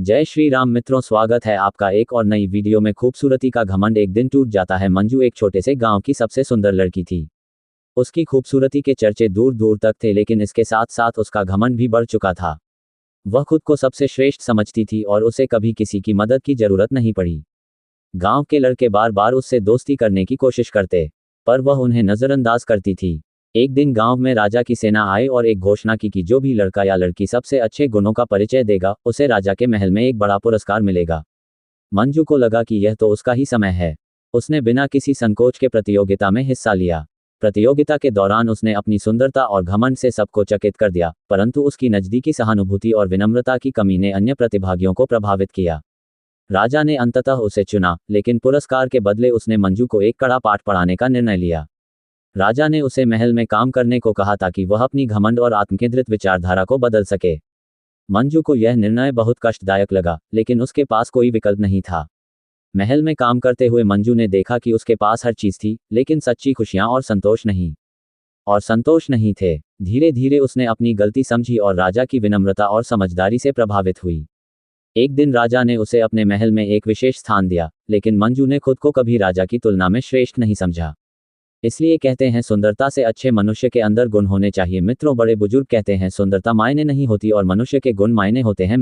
जय श्री राम मित्रों, स्वागत है आपका एक और नई वीडियो में। खूबसूरती का घमंड एक दिन टूट जाता है। मंजू एक छोटे से गांव की सबसे सुंदर लड़की थी। उसकी खूबसूरती के चर्चे दूर दूर तक थे, लेकिन इसके साथ साथ उसका घमंड भी बढ़ चुका था। वह खुद को सबसे श्रेष्ठ समझती थी और उसे कभी किसी की मदद की जरूरत नहीं पड़ी। गांव के लड़के बार बार उससे दोस्ती करने की कोशिश करते, पर वह उन्हें नजरअंदाज करती थी। एक दिन गांव में राजा की सेना आई और एक घोषणा की कि जो भी लड़का या लड़की सबसे अच्छे गुणों का परिचय देगा, उसे राजा के महल में एक बड़ा पुरस्कार मिलेगा। मंजू को लगा कि यह तो उसका ही समय है। उसने बिना किसी संकोच के प्रतियोगिता में हिस्सा लिया। प्रतियोगिता के दौरान उसने अपनी सुंदरता और घमंड से सबको चकित कर दिया, परंतु उसकी नज़दीकी सहानुभूति और विनम्रता की कमी ने अन्य प्रतिभागियों को प्रभावित किया। राजा ने अंततः उसे चुना, लेकिन पुरस्कार के बदले उसने मंजू को एक कड़ा पाठ पढ़ाने का निर्णय लिया। राजा ने उसे महल में काम करने को कहा ताकि वह अपनी घमंड और आत्मकेंद्रित विचारधारा को बदल सके। मंजू को यह निर्णय बहुत कष्टदायक लगा, लेकिन उसके पास कोई विकल्प नहीं था। महल में काम करते हुए मंजू ने देखा कि उसके पास हर चीज थी, लेकिन सच्ची खुशियां और संतोष नहीं थे। धीरे धीरे उसने अपनी गलती समझी और राजा की विनम्रता और समझदारी से प्रभावित हुई। एक दिन राजा ने उसे अपने महल में एक विशेष स्थान दिया, लेकिन मंजू ने खुद को कभी राजा की तुलना में श्रेष्ठ नहीं समझा। इसलिए कहते हैं, सुंदरता से अच्छे मनुष्य के अंदर गुण होने चाहिए। मित्रों, बड़े बुजुर्ग कहते हैं, सुंदरता मायने नहीं होती और मनुष्य के गुण मायने होते हैं।